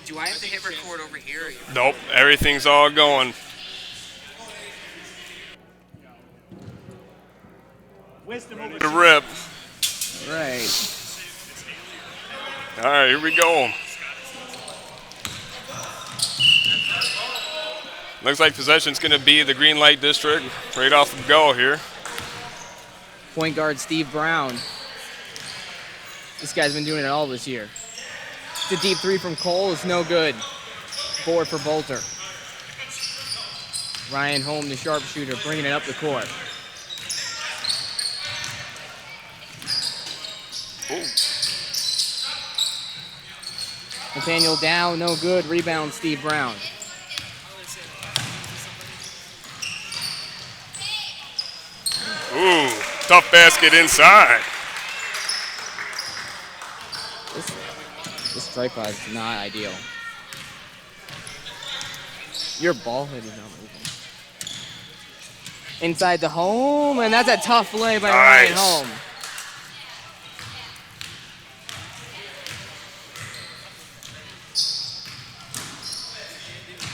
Do I have to hit record over here? Nope, everything's all going. Ready to rip. Right. All right, here we go. Looks like possession's going to be the green light district right off the go here. Point guard Steve Brown. This guy's been doing it all this year. The deep three from Cole is no good. Board for Bolter. Ryan Holm, the sharpshooter, bringing it up the court. Ooh. Nathaniel Dow, no good. Rebound, Steve Brown. Ooh, tough basket inside. This tripod is not ideal. Your ball head is not moving. Inside the Holm, and that's a tough play by Ryan Holm.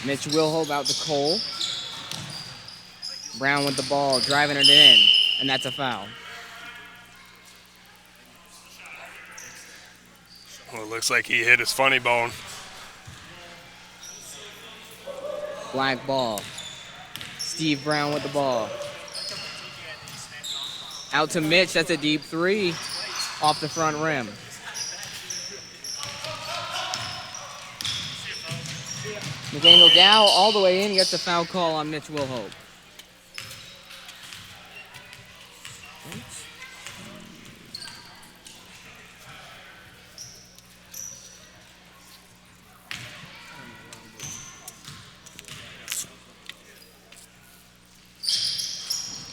Mitch Wilhope out to Cole. Brown with the ball, driving it in, and that's a foul. Well, it looks like he hit his funny bone. Black ball. Steve Brown with the ball. Out to Mitch, that's a deep three off the front rim. Nathaniel Dow all the way in, gets a foul call on Mitch Wilhope.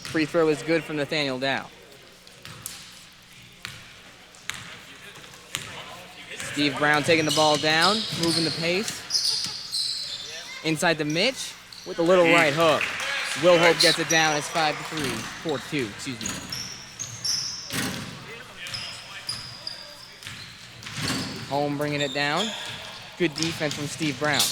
Free throw is good from Nathaniel Dow. Steve Brown taking the ball down, moving the pace. Inside to Mitch with a little right hook. Wilhope gets it down. It's 5-3, 4-2, excuse me. Holm bringing it down. Good defense from Steve Brown.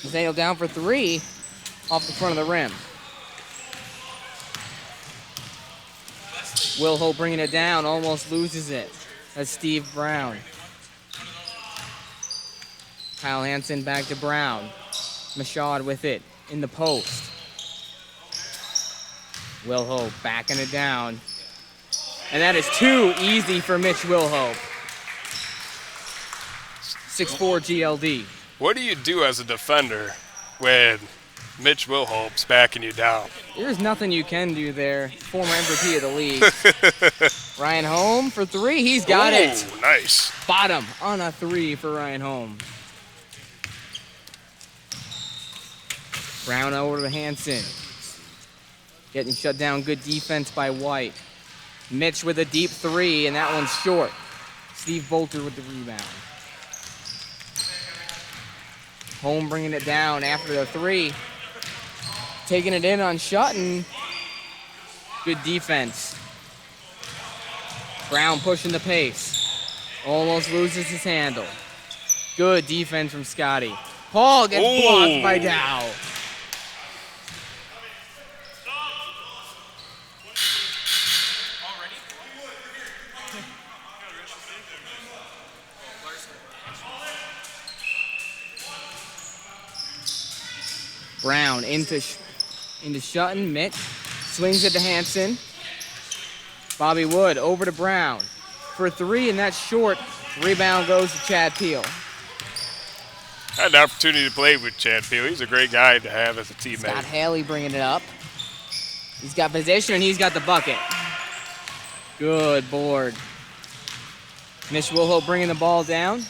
Nathaniel down for three off the front of the rim. Wilhope bringing it down, almost loses it. That's Steve Brown. Kyle Hansen back to Brown. Mashad with it in the post. Wilhope backing it down. And that is too easy for Mitch Wilhope. 6'4" GLD. What do you do as a defender when Mitch Wilhope's backing you down? There's nothing you can do there. Former MVP of the league. Ryan Holm for three. He's got it. Nice. Bottom on a three for Ryan Holm. Brown over to Hansen. Getting shut down. Good defense by White. Mitch with a deep three, and that one's short. Steve Bolter with the rebound. Holm bringing it down after the three. Taking it in on Shutton. Good defense. Brown pushing the pace. Almost loses his handle. Good defense from Scotty. Paul gets blocked by Dow. Brown into Shutton. Mitch swings it to Hansen. Bobby Wood over to Brown for three, and that's short Rebound goes to Chad Peel. I had the opportunity to play with Chad Peel. He's a great guy to have as a teammate. Scott Haley bringing it up. He's got position and he's got the bucket. Good board. Mitch Wilhope bringing the ball down.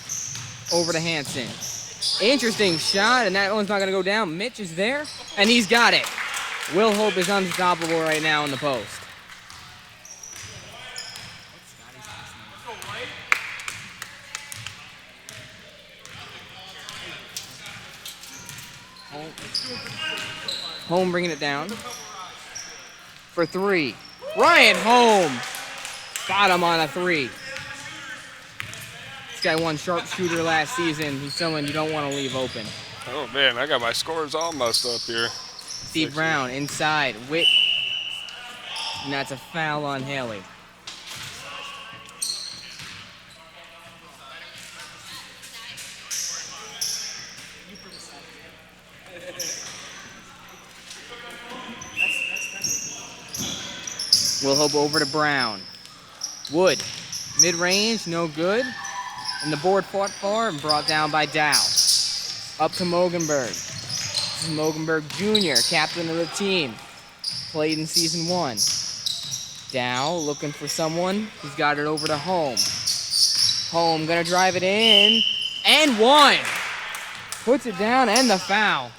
Over to Hansen. Interesting shot, and that one's not going to go down. Mitch is there, and he's got it. Wilhope is unstoppable right now in the post. Home bringing it down. For three. Ryan Home. Got him on a three. This guy won sharpshooter last season. He's someone you don't want to leave open. Oh, man, I got my scores all messed up here. Steve Brown inside. Witt. And that's a foul on Haley. Wilhope over to Brown. Wood. Mid-range, no good. And the board fought far and brought down by Dow. Up to Mogenberg. This is Mogenberg Jr., captain of the team. Played in season 1. Dow looking for someone. He's got it over to Home. Home gonna drive it in. And one! Puts it down and the foul.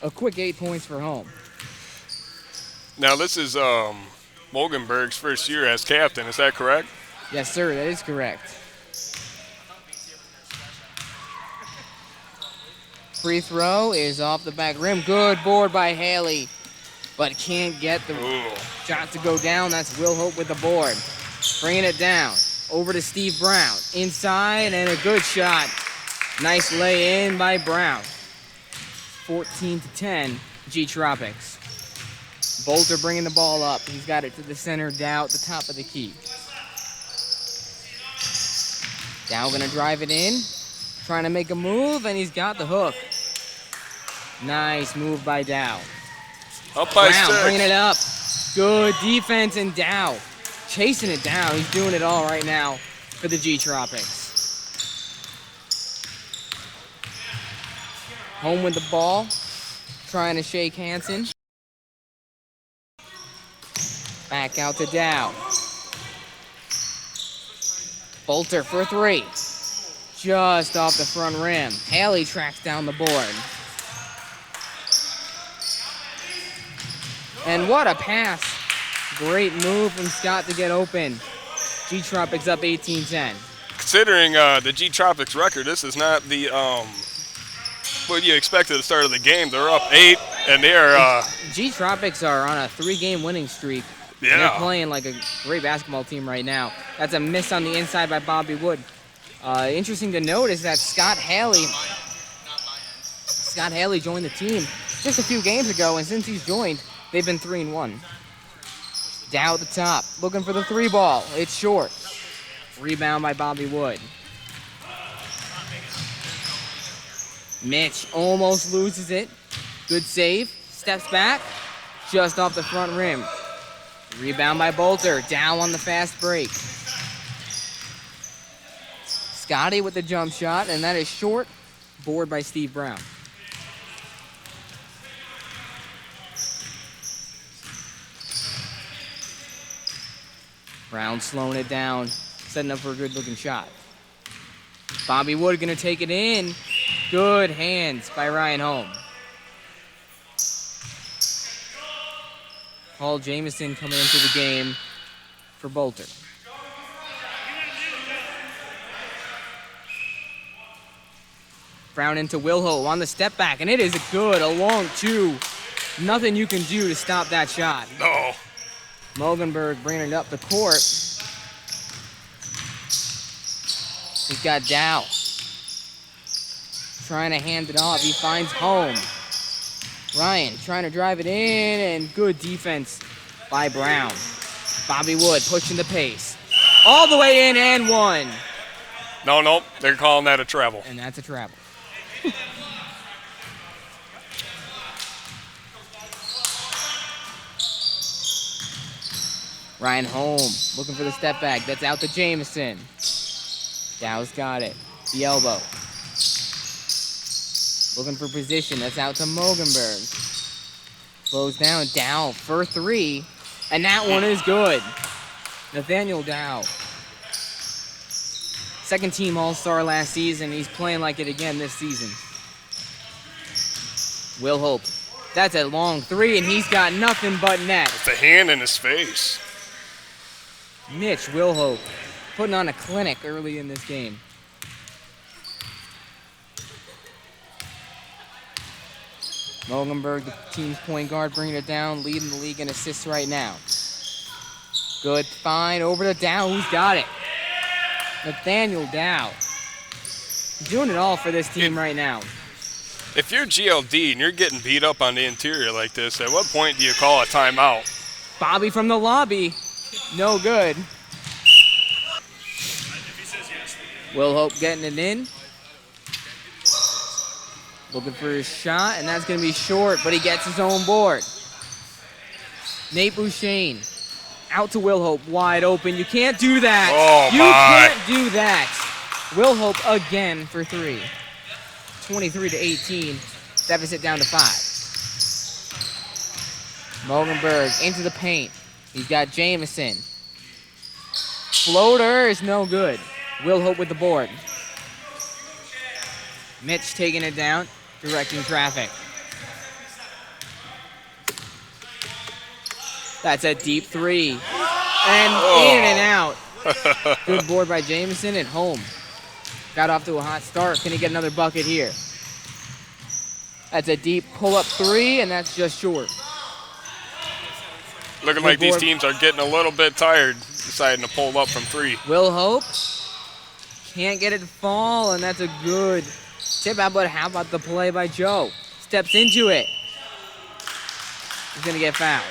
A quick 8 points for Home. Now, this is Mogenberg's first year as captain. Is that correct? Yes, sir, that is correct. Free throw is off the back rim. Good board by Haley, but can't get the shot to go down. That's Wilhope with the board. Bringing it down. Over to Steve Brown. Inside and a good shot. Nice lay in by Brown. 14-10, G Tropics. Bolter bringing the ball up. He's got it to the center, Dow at the top of the key. Dow gonna drive it in. Trying to make a move, and he's got the hook. Nice move by Dow. Up by Brown 6. bringing it up. Good defense, and Dow chasing it down. He's doing it all right now for the G Tropics. Home with the ball. Trying to shake Hansen. Back out to Dow. Bolter for three. Just off the front rim. Haley tracks down the board. And what a pass. Great move from Scott to get open. G Tropics up 18-10. Considering the G Tropics record, this is not the what you expected at the start of the game. They're up 8, and they're G Tropics are on a 3-game winning streak. Yeah. They're playing like a great basketball team right now. That's a miss on the inside by Bobby Wood. Interesting to note is that Scott Haley joined the team just a few games ago, and since he's joined, they've been 3-1. Dow at the top, looking for the 3 ball. It's short. Rebound by Bobby Wood. Mitch almost loses it. Good save. Steps back. Just off the front rim. Rebound by Bolter. Down on the fast break. Scotty with the jump shot, and that is short. Board by Steve Brown. Brown slowing it down, setting up for a good-looking shot. Bobby Wood gonna take it in. Good hands by Ryan Home. Paul Jamison coming into the game for Bolter. Brown into Wilhope on the step back, and it is a long 2. Nothing you can do to stop that shot. no. Mogenberg bringing it up the court. He's got Dow. Trying to hand it off. He finds Home. Ryan trying to drive it in, and good defense by Brown. Bobby Wood pushing the pace. All the way in and one. No, they're calling that a travel. And that's a travel. Ryan Home looking for the step back. That's out to Jamison. Dow's got it. The elbow. Looking for position. That's out to Mogenberg. Slows down. Dow for three. And that one is good. Nathaniel Dow. Second team All-Star last season. He's playing like it again this season. Will Hope. That's a long three, and he's got nothing but net. With the hand in his face. Mitch Will Hope putting on a clinic early in this game. Mogenberg, the team's point guard, bringing it down, leading the league in assists right now. Good find over to Dow, who's got it? Nathaniel Dow. Doing it all for this team right now. If you're GLD and you're getting beat up on the interior like this, at what point do you call a timeout? Bobby from the lobby. No good. Will Hope getting it in. Looking for his shot, and that's going to be short, but he gets his own board. Nate Bouchane out to Will Hope, wide open. You can't do that. Oh, you my. can't do that. Will Hope again for three. 23-18. Deficit down to 5. Mogenberg into the paint. He's got Jamison. Floater is no good. Will Hope with the board. Mitch taking it down, directing traffic. That's a deep three. And in and out. Good board by Jamison at home. Got off to a hot start. Can he get another bucket here? That's a deep pull-up three, and that's just short. Looking like these teams are getting a little bit tired, deciding to pull up from three. Will Hope can't get it to fall, and that's a good tip out, but how about the play by Joe? Steps into it. He's going to get fouled.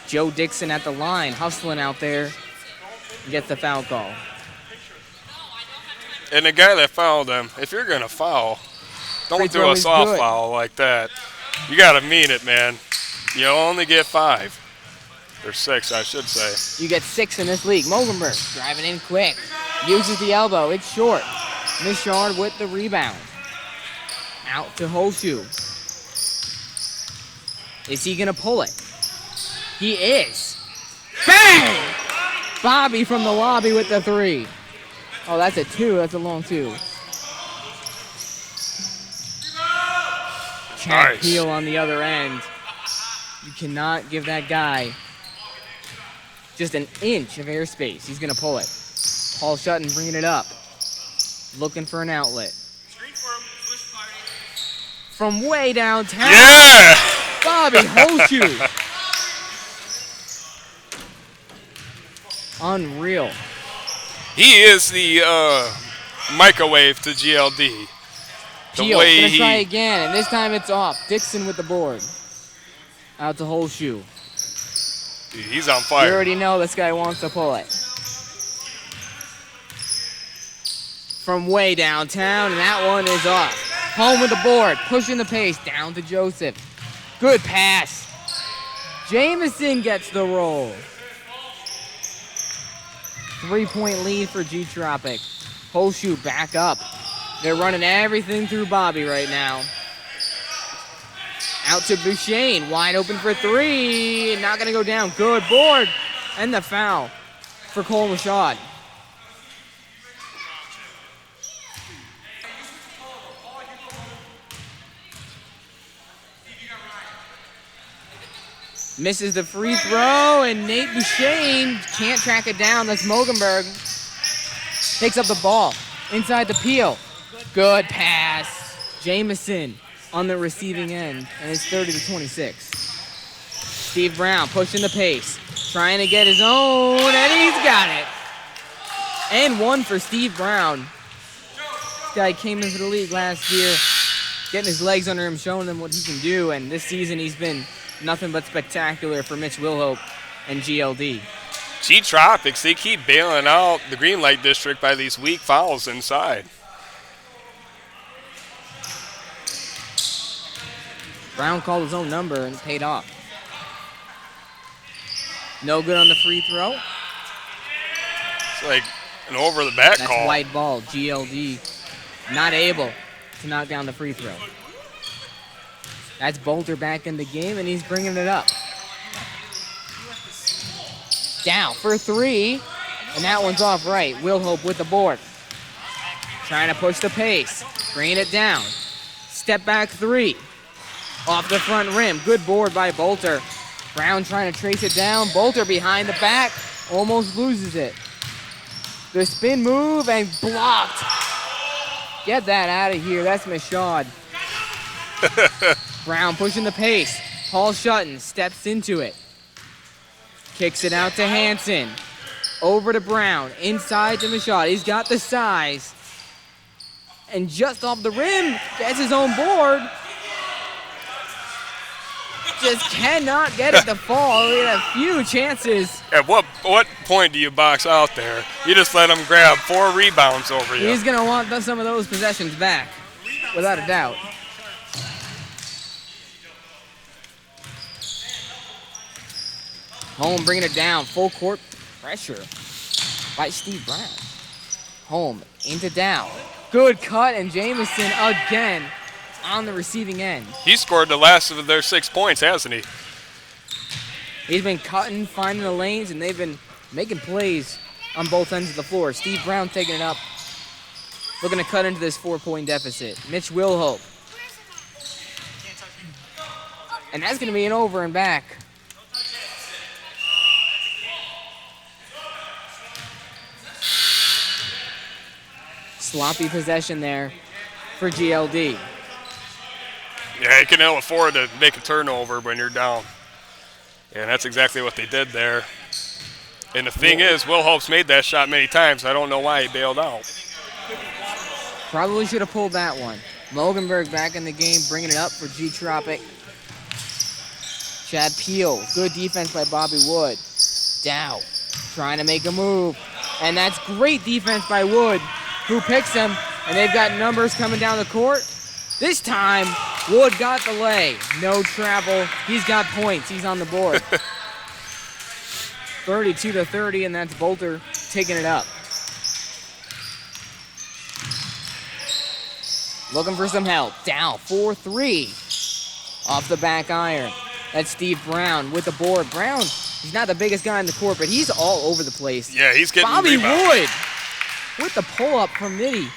Joe Dixon at the line, hustling out there, gets the foul call. And the guy that fouled him, if you're going to foul, don't do a soft foul like that. You got to mean it, man. You only get 5. Or 6, I should say. You get 6 in this league. Mogenberg driving in quick. Uses the elbow. It's short. Michard with the rebound. Out to Hoshu. Is he going to pull it? He is. Bang! Bobby from the lobby with the 3. Oh, that's a 2. That's a long 2. Chad Nice. Peel on the other end. You cannot give that guy just an inch of airspace. He's going to pull it. Paul Sutton bringing it up. Looking for an outlet. From way downtown. Yeah! Bobby Hoshu. Unreal. He is the microwave to GLD. Peel going to try again, and this time it's off. Dixon with the board. Out to Hoshu. He's on fire. You already know this guy wants to pull it. From way downtown, and that one is off. Home with the board, pushing the pace, down to Joseph. Good pass. Jamison gets the roll. 3-point lead for G-Tropic. Hoshu back up. They're running everything through Bobby right now. Out to Bouchane, wide open for 3. Not gonna go down, good board. And the foul for Cole Rashad. Misses the free throw, and Nate Bouchane can't track it down. That's Mogenberg. Takes up the ball. Inside the Peel. Good pass. Jamison on the receiving end, and it's 30-26. Steve Brown pushing the pace. Trying to get his own, and he's got it. And 1 for Steve Brown. This guy came into the league last year, getting his legs under him, showing him what he can do, and this season he's been nothing but spectacular for Mitch Wilhope and GLD. G-Tropics, they keep bailing out the green light district by these weak fouls inside. Brown called his own number and it paid off. No good on the free throw. It's like an over-the-back That's call. white ball. GLD not able to knock down the free throw. That's Bolter back in the game, and he's bringing it up. Down for three, and that one's off right. Will Hope with the board. Trying to push the pace, bringing it down. Step back three, off the front rim. Good board by Bolter. Brown trying to trace it down. Bolter behind the back, almost loses it. The spin move and blocked. Get that out of here, that's Michaud. Brown pushing the pace. Paul Shutton steps into it. Kicks it out to Hansen. Over to Brown, inside to Michaud. He's got the size. And just off the rim, gets his own board. Just cannot get it to fall. He had a few chances. At what point do you box out there? You just let him grab 4 rebounds over you. He's going to want some of those possessions back, without a doubt. Home bringing it down. Full court pressure by Steve Brown. Home into Dow. Good cut, and Jamison again on the receiving end. He scored the last of their 6 points, hasn't he? He's been cutting, finding the lanes, and they've been making plays on both ends of the floor. Steve Brown taking it up, looking to cut into this 4-point deficit. Mitch Wilhope. And that's going to be an over and back. Sloppy possession there for GLD. Yeah, you can ill afford to make a turnover when you're down. And that's exactly what they did there. And the thing is, Will Hope's made that shot many times. I don't know why he bailed out. Probably should have pulled that one. Mogenberg back in the game, bringing it up for G Tropic. Chad Peel, good defense by Bobby Wood. Dow trying to make a move. And that's great defense by Wood, who picks him, and they've got numbers coming down the court. This time, Wood got the lay. No travel. He's got points. He's on the board. 32-30, and that's Bolter taking it up. Looking for some help. Down 4-3. Off the back iron. That's Steve Brown with the board. Brown, he's not the biggest guy in the court, but he's all over the place. Yeah, he's getting Bobby rebounds. Wood with the pull-up from Mitty.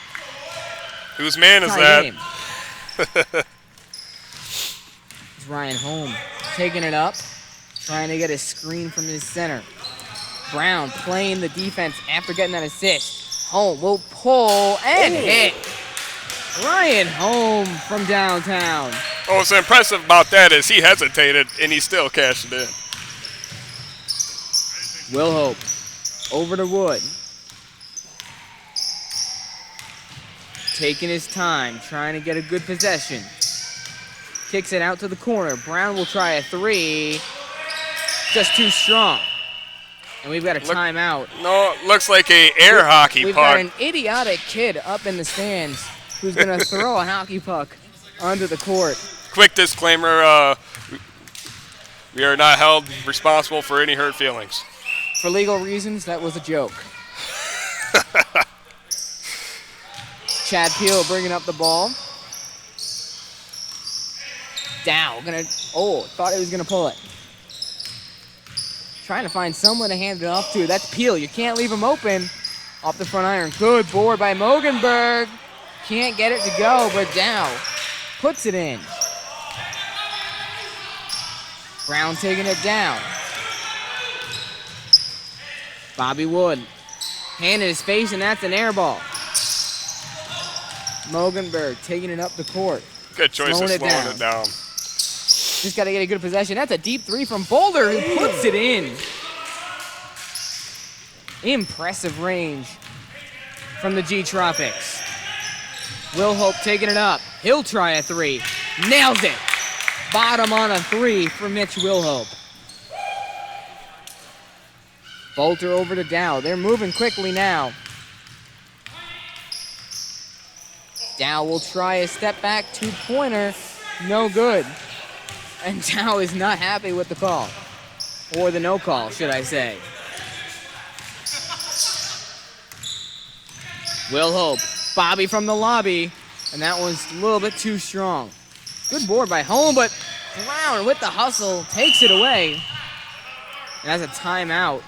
Whose man is that? It's Ryan Holm taking it up, trying to get a screen from his center. Brown playing the defense after getting that assist. Holm will pull and hit. Ryan Holm from downtown. Oh, what's impressive about that is he hesitated and he still cashed it in. Will Hope over to Wood. Taking his time, trying to get a good possession. Kicks it out to the corner. Brown will try a three. Just too strong. And we've got a timeout. No, it looks like a air hockey We've puck. got an idiotic kid up in the stands who's going to throw a hockey puck onto the court. Quick disclaimer, we are not held responsible for any hurt feelings. For legal reasons, that was a joke. Chad Peel bringing up the ball. Dow thought he was gonna pull it. Trying to find someone to hand it off to. That's Peel. You can't leave him open. Off the front iron. Good board by Mogenberg. Can't get it to go, but Dow puts it in. Brown taking it down. Bobby Wood. Hand in his face, and that's an air ball. Mogenberg taking it up the court. Good choice of slowing it down. Just got to get a good possession. That's a deep three from Boulder, who puts it in. Impressive range from the G Tropics. Will Hope taking it up. He'll try a three. Nails it. Bottom on a three for Mitch Wilhope. Bolter over to Dow. They're moving quickly now. Dow will try a step back two-pointer. No good. And Dow is not happy with the call. Or the no call, should I say. Will Hope. Bobby from the lobby. And that was a little bit too strong. Good board by Home, but Brown with the hustle takes it away. And that's a timeout.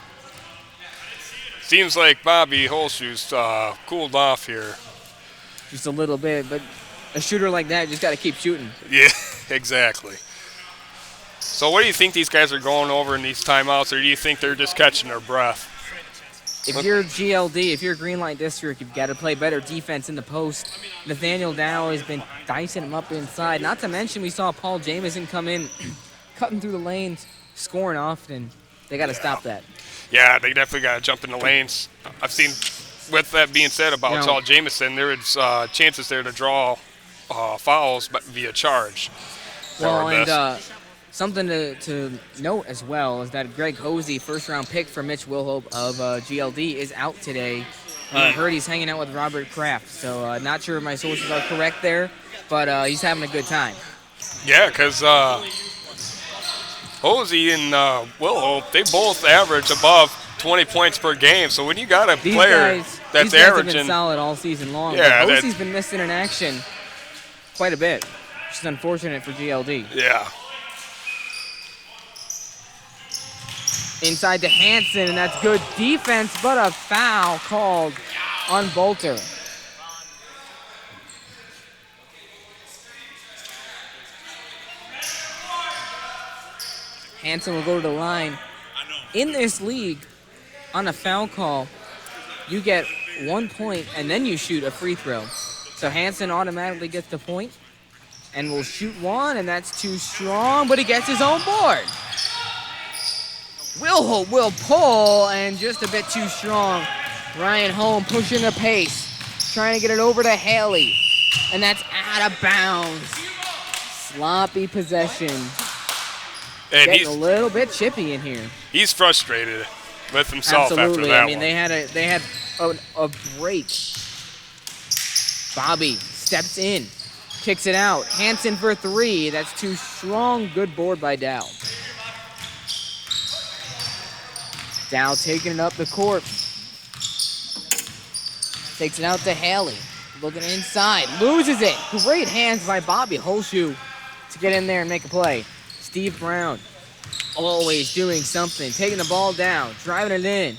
Seems like Bobby Holshoe's cooled off here. Just a little bit, but a shooter like that just got to keep shooting. Yeah, exactly. So what do you think these guys are going over in these timeouts, or do you think they're just catching their breath? If you're GLD, if you're Green Light District, you've got to play better defense in the post. Nathaniel Dow has been dicing him up inside. Not to mention we saw Paul Jamison come in, cutting through the lanes, scoring often. They got to stop that. Yeah, they definitely got to jump in the lanes. I've seen, with that being said about Paul Jamison, there was chances there to draw fouls via charge. Well, and something to note as well is that Greg Hosey, first-round pick for Mitch Wilhope of GLD, is out today. Heard he's hanging out with Robert Kraft, so not sure if my sources are correct there, but he's having a good time. Yeah, because Hosey and Wilhope, they both average above 20 points per game. So when you got a player that's these guys averaging, have been solid all season long. Yeah, but Hosey's been missing in action quite a bit, which is unfortunate for GLD. Yeah. Inside to Hansen, and that's good defense, but a foul called on Bolter. Hansen will go to the line. In this league, on a foul call, you get 1 point, and then you shoot a free throw. So Hansen automatically gets the point, and will shoot one, and that's too strong, but he gets his own board. Wilhope will pull, and just a bit too strong. Ryan Holm pushing the pace, trying to get it over to Haley, and that's out of bounds. Sloppy possession. And Getting a little bit chippy in here. He's frustrated with himself Absolutely. after that I mean, one. they had a break. Bobby steps in, kicks it out. Hansen for three. That's too strong. Good board by Dow. Dow taking it up the court. Takes it out to Haley. Looking inside. Loses it. Great hands by Bobby Holshoe to get in there and make a play. Steve Brown always doing something. Taking the ball down. Driving it in.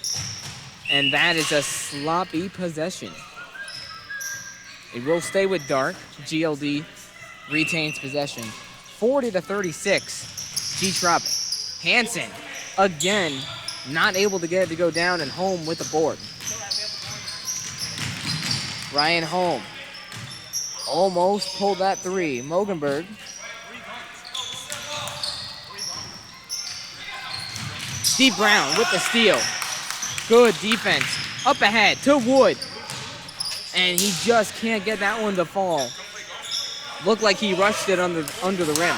And that is a sloppy possession. It will stay with Dark. GLD retains possession. 40-36. G-Tropic. Hansen again. Not able to get it to go down, and Holm with the board. Ryan Holm almost pulled that three. Mogenberg. Steve Brown with the steal. Good defense. Up ahead to Wood. And he just can't get that one to fall. Looked like he rushed it under the rim.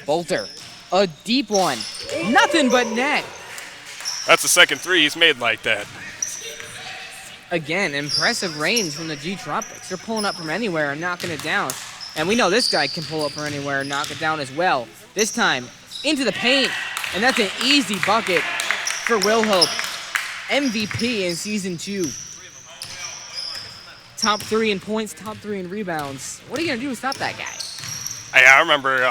Bolter, a deep one. Nothing but net. That's the second three he's made like that. Again, impressive range from the G-Tropics. They're pulling up from anywhere and knocking it down. And we know this guy can pull up from anywhere and knock it down as well. This time, into the paint. And that's an easy bucket for Wilhope. MVP in Season 2. Top 3 in points, top 3 in rebounds. What are you going to do to stop that guy? I remember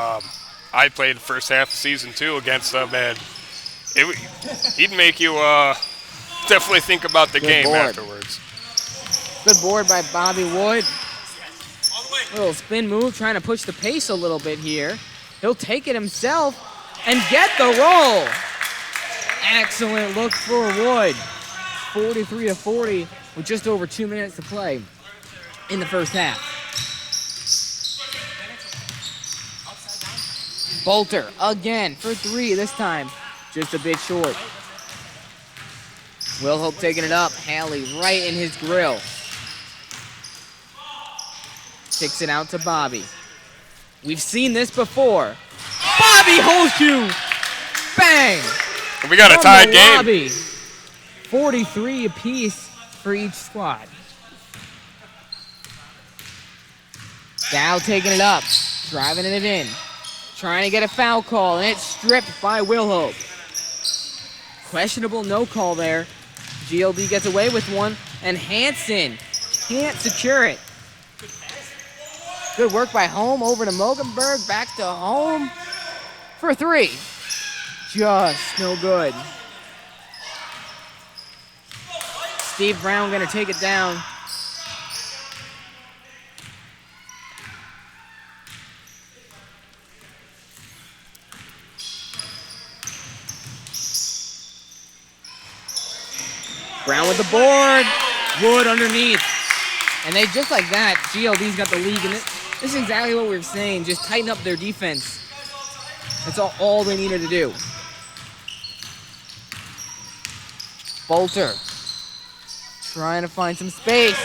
I played the first half of Season 2 against him, and he'd make you definitely think about the game afterwards. Good board by Bobby Wood. Little spin move, trying to push the pace a little bit here. He'll take it himself and get the roll. Excellent look for Wood. 43-40 with just over 2 minutes to play in the first half. Bolter again for three, this time just a bit short. Wilhope taking it up. Haley right in his grill. Kicks it out to Bobby. We've seen this before. Bobby Holshoe! Bang! We got a tied game. Lobby. 43 apiece for each squad. Dow taking it up. Driving it in. trying to get a foul call, and it's stripped by Will Hope. Questionable no call there. GLD gets away with one, and Hansen can't secure it. Good work by Holm, over to Mogenberg, back to Holm for three. Just no good. Steve Brown gonna take it down. Brown with the board, Wood underneath. And they, just like that, GLD's got the league in it. This is exactly what we were saying, just tighten up their defense. That's all they needed to do. Bolter, trying to find some space.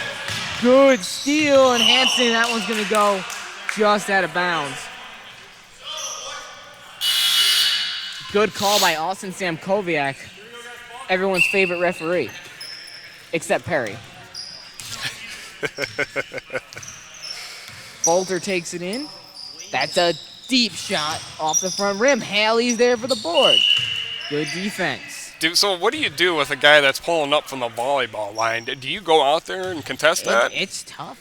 Good steal, and Hansen, that one's gonna go just out of bounds. Good call by Austin Samkoviak, everyone's favorite referee, except Perry. Bolter takes it in. That's a deep shot off the front rim. Haley's there for the board. Good defense. Dude, so what do you do with a guy that's pulling up from the volleyball line? Do you go out there and contest that? It's tough.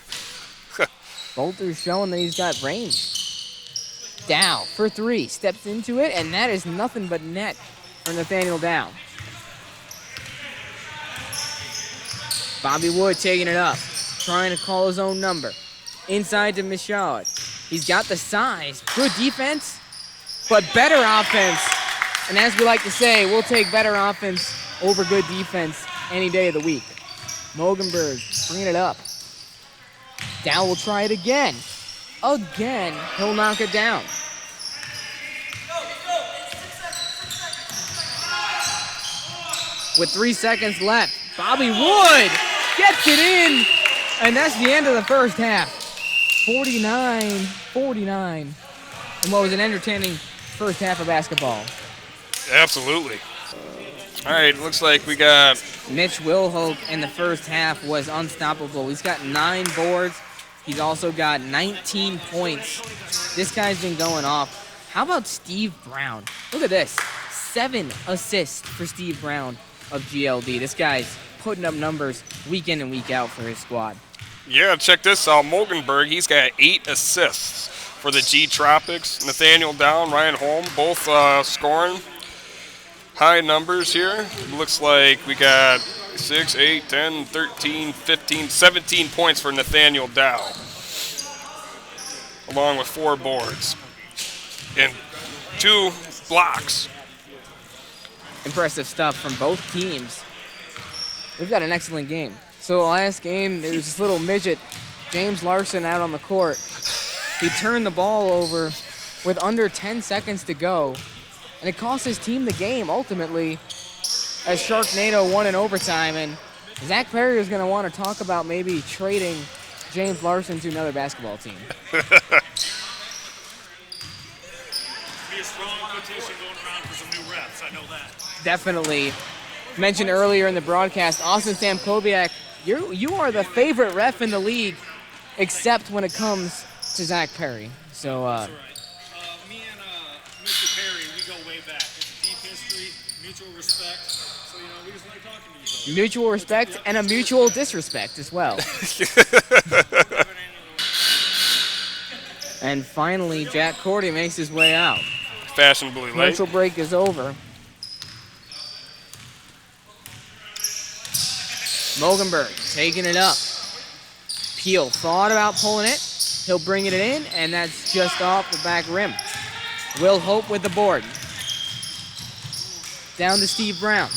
Bolter's showing that he's got range. Dow for three. Steps into it, and that is nothing but net for Nathaniel Dow. Bobby Wood taking it up. Trying to call his own number. Inside to Michaud. He's got the size. Good defense, but better offense. And as we like to say, we'll take better offense over good defense any day of the week. Mogenberg bringing it up. Dow will try it again. Again, he'll knock it down. With 3 seconds left, Bobby Wood gets it in. And that's the end of the first half. 49-49. And what was an entertaining first half of basketball. Absolutely. All right, looks like we got... Mitch Wilhope in the first half was unstoppable. He's got 9 boards. He's also got 19 points. This guy's been going off. How about Steve Brown? Look at this. 7 assists for Steve Brown of GLD. This guy's putting up numbers week in and week out for his squad. Yeah, check this out. Mogenberg, he's got 8 assists for the G Tropics. Nathaniel Down, Ryan Holm, both scoring high numbers here. Looks like we got 6, 8, 10, 13, 15, 17 points for Nathaniel Dow, along with 4 boards and 2 blocks. Impressive stuff from both teams. We've got an excellent game. So last game, there was this little midget, James Larson, out on the court. He turned the ball over with under 10 seconds to go, and it cost his team the game ultimately, as Sharknado won in overtime. And Zach Perry is going to want to talk about maybe trading James Larson to another basketball team. Be a strong petition going around for some new reps. I know that. Definitely. Mentioned earlier in the broadcast, Austin Samkoviak, you are the favorite ref in the league, except when it comes to Zach Perry. So That's all right. Me and Mr. Perry, we go way back. It's a deep history, mutual respect. So, we just like talking to each other. mutual respect and a mutual disrespect as well. And finally, Jack Cordy makes his way out. Fashionably late. Commercial break is over. Mogenberg taking it up. Peel thought about pulling it. He'll bring it in, and that's just off the back rim. Will Hope with the board. Down to Steve Brown.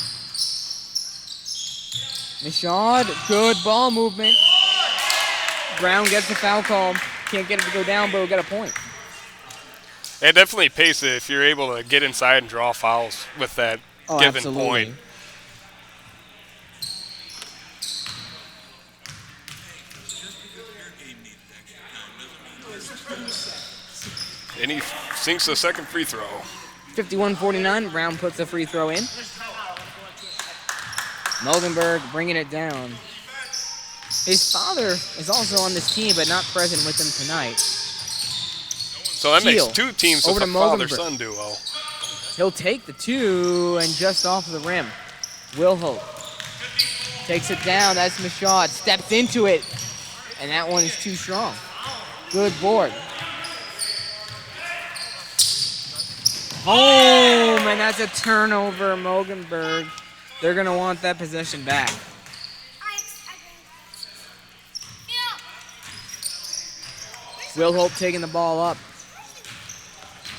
Michaud, good ball movement. Brown gets the foul call. Can't get it to go down, but we'll get a point. It definitely pays it if you're able to get inside and draw fouls with that given absolutely. point. And he sinks the second free throw. 51-49, Brown puts the free throw in. Mogenberg bringing it down. His father is also on this team, but not present with them tonight. So that makes Keel 2 teams over with a to father-son duo. He'll take the 2 and just off the rim. Will Hope takes it down. That's Michaud. Steps into it. And that one is too strong. Good board. Home, and that's a turnover. Mogenberg. They're going to want that possession back. Will Hope taking the ball up.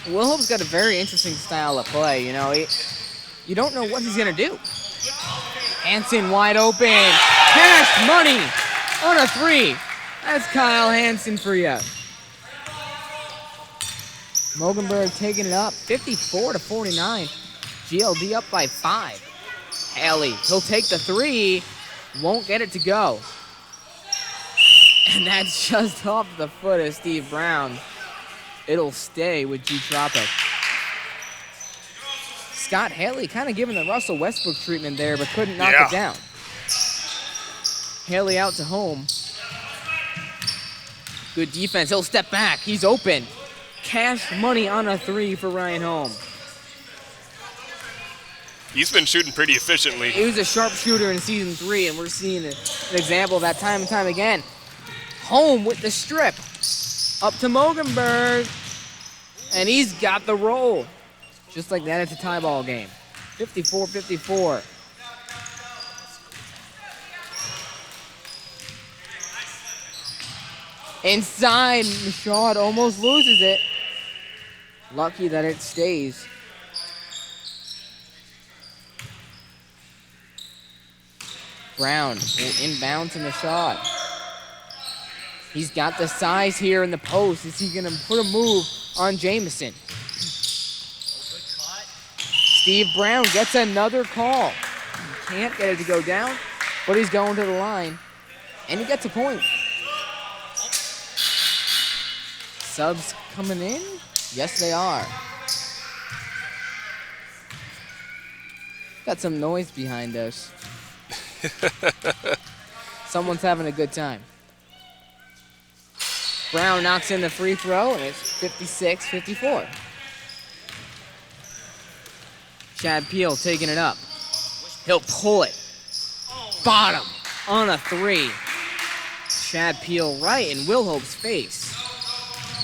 Will Hope's got a very interesting style of play. You know, you don't know what he's going to do. Hansen wide open. Cash money on a 3. That's Kyle Hansen for you. Mogenberg taking it up, 54-49. GLD up by 5. Haley, he'll take the 3. Won't get it to go. And that's just off the foot of Steve Brown. It'll stay with G Tropic. Scott Haley kind of giving the Russell Westbrook treatment there, but couldn't knock it down. Haley out to home. Good defense. He'll step back. He's open. Cash money on a 3 for Ryan Holm. He's been shooting pretty efficiently. He was a sharp shooter in season 3, and we're seeing an example of that time and time again. Holm with the strip. Up to Mogenberg. And he's got the roll. Just like that, it's a tie ball game. 54-54. Inside, Michaud almost loses it. Lucky that it stays. Brown will inbound to Michaud. He's got the size here in the post. Is he going to put a move on Jamison? Steve Brown gets another call. He can't get it to go down, but he's going to the line. And he gets a point. Subs coming in? Yes, they are. Got some noise behind us. Someone's having a good time. Brown knocks in the free throw, and it's 56-54. Chad Peel taking it up. He'll pull it. Bottom on a 3. Chad Peel right in Will Hope's face.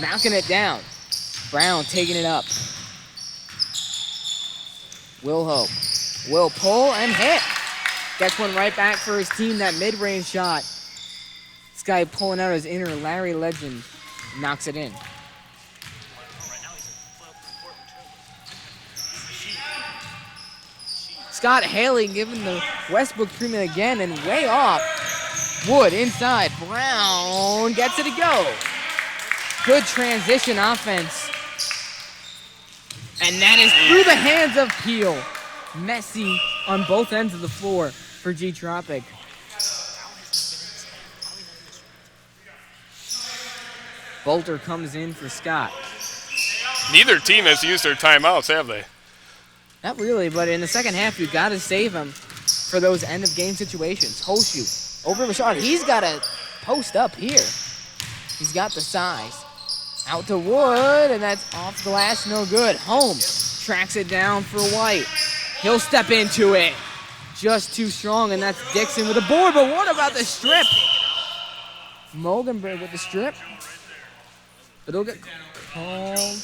Knocking it down. Brown taking it up. Will Hope will pull and hit. Gets one right back for his team, that mid-range shot. This guy pulling out his inner Larry Legend. Knocks it in. Scott Haley giving the Westbrook treatment again and way off. Wood inside. Brown gets it to go. Good transition offense. And that is through the hands of Peel. Messy on both ends of the floor for G Tropic. Bolter comes in for Scott. Neither team has used their timeouts, have they? Not really, but in the second half, you've got to save them for those end-of-game situations. Hoshu over Michaud. He's got to post up here. He's got the size. Out to Wood, and that's off glass, no good. Holm tracks it down for White. He'll step into it. Just too strong, and that's Dixon with a board, but what about the strip? Mogenberg with the strip. But it'll get called.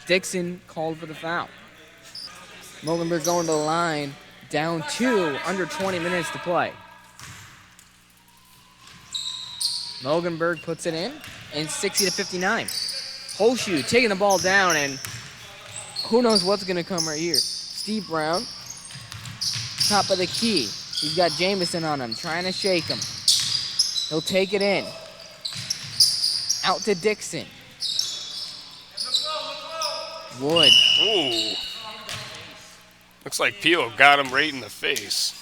Dixon called for the foul. Mogenberg going to the line. Down 2, under 20 minutes to play. Mogenberg puts it in, and 60-59. Holshoe taking the ball down, and who knows what's going to come right here. Steve Brown, top of the key. He's got Jamison on him, trying to shake him. He'll take it in. Out to Dixon. Wood. Ooh. Looks like Peel got him right in the face.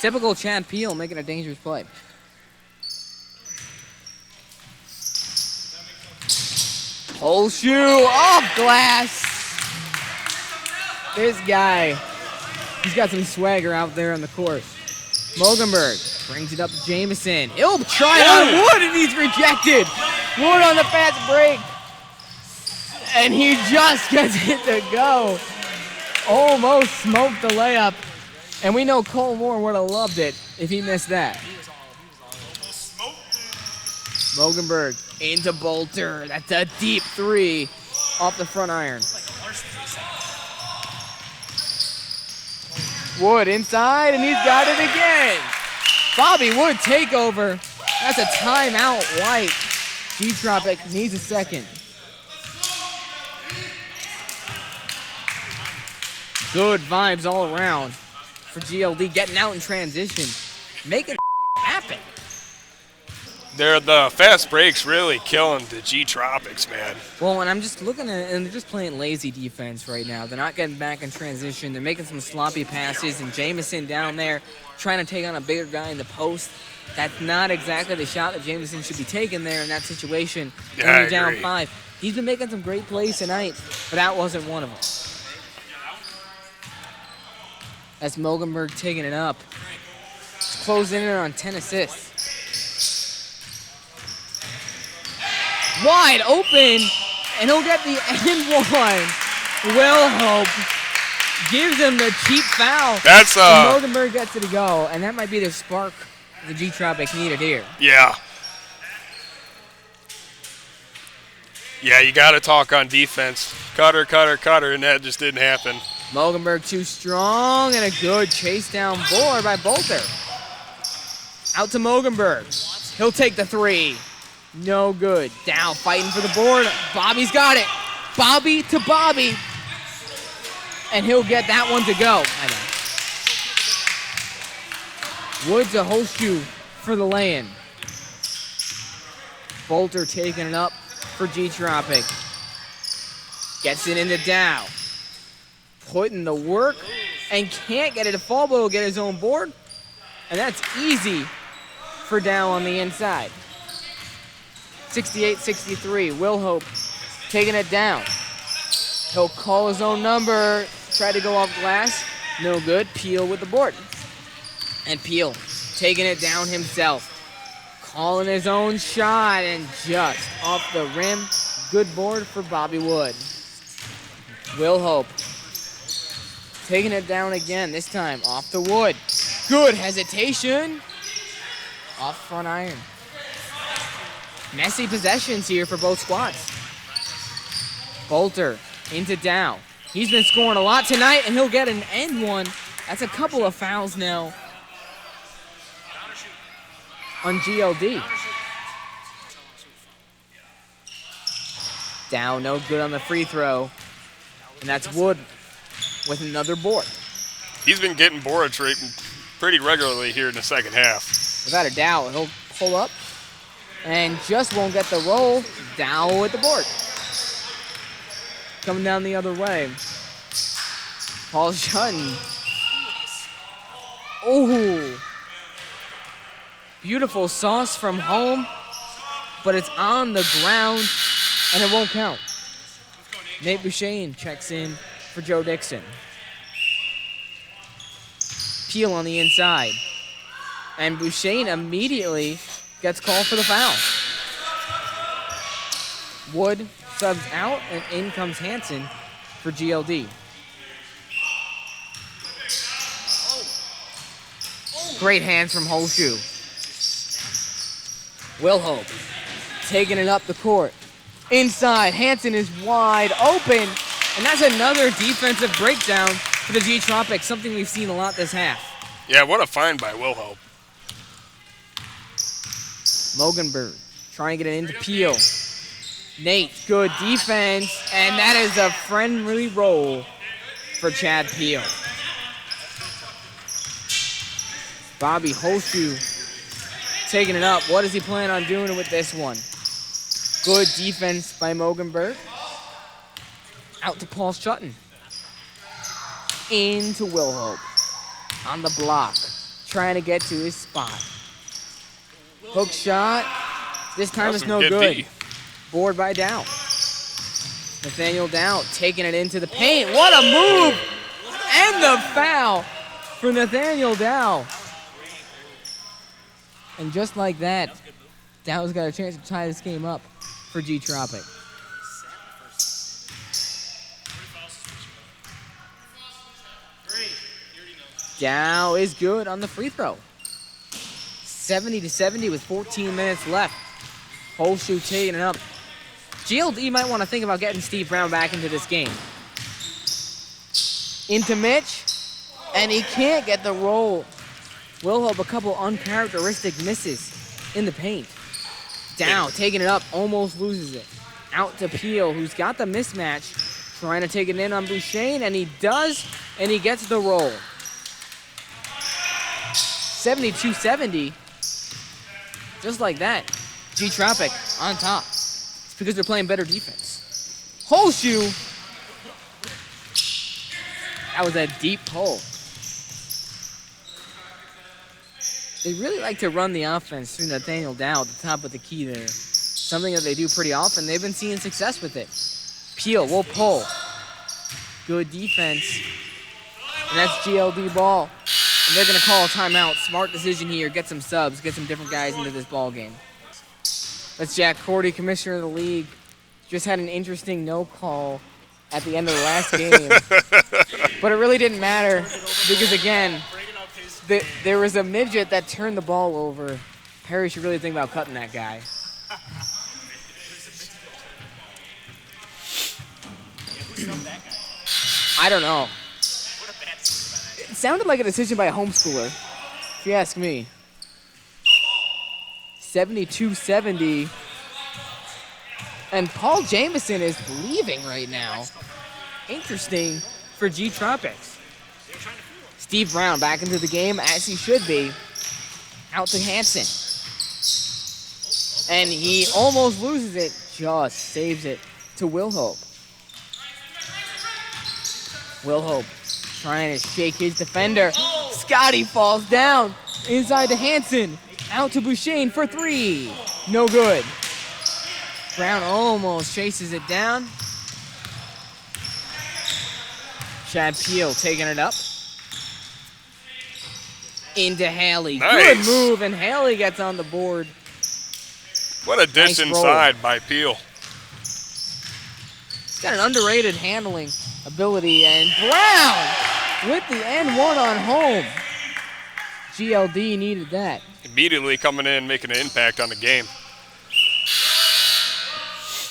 Typical Chad Peel making a dangerous play. Whole shoe off glass. This guy, he's got some swagger out there on the court. Mogenberg Brings it up to Jamison. He'll try it on Wood, and he's rejected. Wood on the fast break. And he just gets it to go. Almost smoked the layup. And we know Cole Moore would have loved it if he missed that. Mogenberg into Bolter. That's a deep three off the front iron. Wood inside, and he's got it again. Bobby Wood takeover. That's a timeout, White. G-Tropic needs a second. Good vibes all around for GLD, getting out in transition, making happen. The fast breaks really killing the G-Tropics, man. Well, and I'm just looking at it, and they're just playing lazy defense right now. They're not getting back in transition. They're making some sloppy passes, and Jamison down there trying to take on a bigger guy in the post. That's not exactly the shot that Jamison should be taking there in that situation. Yeah, when I you're down agree. 5. He's been making some great plays tonight, but that wasn't one of them. That's Mogenberg taking it up. He's closing in on 10 assists. Wide open, and he'll get the and one. Will Hope gives him the cheap foul. That's And Mogenberg gets it to go, and that might be the spark the G-Tropic needed here. yeah. Yeah, you got to talk on defense. Cutter, and that just didn't happen. Mogenberg too strong, and a good chase down board by Bolter. Out to Mogenberg. He'll take the three. No good. Down, fighting for the board. Bobby's got it. Bobby to Bobby. And he'll get that one to go. Woods a horseshoe for the lay-in. Bolter taking it up for G-Tropic. Gets it into Dow. Putting the work and can't get it to fall, but he'll get his own board. And that's easy for Dow on the inside. 68-63, Will Hope taking it down. He'll call his own number, try to go off glass, no good. Peel with the board. And Peel taking it down himself. Calling his own shot and just off the rim. Good board for Bobby Wood. Will Hope taking it down again, this time off the wood. Good hesitation. Off front iron. Messy possessions here for both squads. Bolter into Dow. He's been scoring a lot tonight, and he'll get an end one. That's a couple of fouls now on GLD. Dow, no good on the free throw. And that's Wood with another board. He's been getting boards pretty regularly here in the second half. Without a doubt, he'll pull up and just won't get the roll. Down with the board. Coming down the other way. Paul Shutton. Oh. Beautiful sauce from home, but it's on the ground and it won't count. Nate Bouchane checks in for Joe Dixon. Peel on the inside. And Bouchane immediately gets called for the foul. Wood subs out, and in comes Hansen for GLD. Great hands from Horseshoe. Will Hope taking it up the court. Inside, Hansen is wide open, and that's another defensive breakdown for the G-Tropics, something we've seen a lot this half. Yeah, what a find by Will Hope. Mogenberg trying to get it into Peel. Nate, good defense, and that is a friendly roll for Chad Peel. Bobby Horseshoe taking it up. What does he plan on doing with this one? Good defense by Mogenberg. Out to Paul Shutton. Into Will Hope. On the block. Trying to get to his spot. Hook shot. This time That's it's no some good. D. Board by Dow. Nathaniel Dow taking it into the paint. What a move! And the foul for Nathaniel Dow. And just like that, Dow's got a chance to tie this game up for G Tropic. Dow is good on the free throw. 70-70 with 14 minutes left. Horseshoe taking it up. GLD might want to think about getting Steve Brown back into this game. Into Mitch, and he can't get the roll. Will Hope a couple uncharacteristic misses in the paint. Dow taking it up, almost loses it. Out to Peel, who's got the mismatch, trying to take it in on Bouchane, and he does, and he gets the roll. 72-70, just like that. G Tropic on top. It's because they're playing better defense. Horseshoe. That was a deep pull. They really like to run the offense through Nathaniel Dow at the top of the key there. Something that they do pretty often. They've been seeing success with it. Peel will pull. Good defense. And that's GLD ball. And they're going to call a timeout. Smart decision here. Get some subs. Get some different guys into this ball game. That's Jack Cordy, commissioner of the league. Just had an interesting no call at the end of the last game. But it really didn't matter because, again, there was a midget that turned the ball over. Perry should really think about cutting that guy. I don't know. It sounded like a decision by a homeschooler, if you ask me. 72-70. And Paul Jameson is leaving right now. Interesting for G Tropics. Steve Brown back into the game, as he should be. Out to Hansen. And he almost loses it, just saves it to Will Hope. Will Hope trying to shake his defender. Scotty falls down. Inside to Hansen. Out to Bouchane for three. No good. Brown almost chases it down. Chad Peel taking it up. Into Haley. Nice. Good move, and Haley gets on the board. What a dish Nice inside by Peel. He's got an underrated handling ability, and Brown with the N1 on home. GLD needed that. Immediately coming in, making an impact on the game.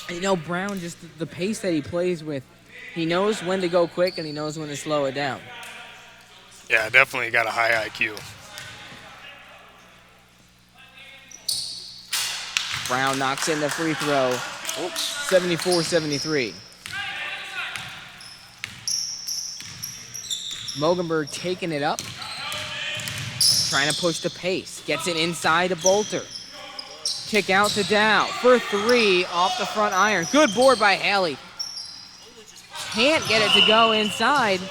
You know, Brown, just the pace that he plays with, he knows when to go quick and he knows when to slow it down. Yeah, definitely got a high IQ. Brown knocks in the free throw. 74-73. Mogenberg taking it up. Trying to push the pace. Gets it inside to Bolter. Kick out to Dow for three off the front iron. Good board by Haley. Can't get it to go inside.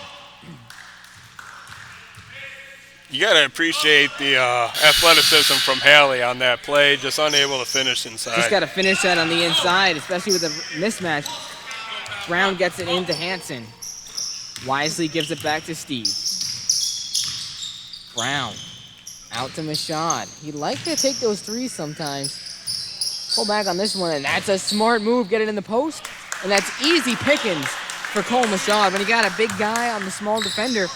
You got to appreciate the athleticism from Haley on that play, just unable to finish inside. Just got to finish that on the inside, especially with a mismatch. Brown gets it into Hansen. Wisely gives it back to Steve. Brown out to Mashad. He likes to take those threes sometimes. Pull back on this one, and that's a smart move. Get it in the post, and that's easy pickings for Cole Mashad. When you got a big guy on the small defender,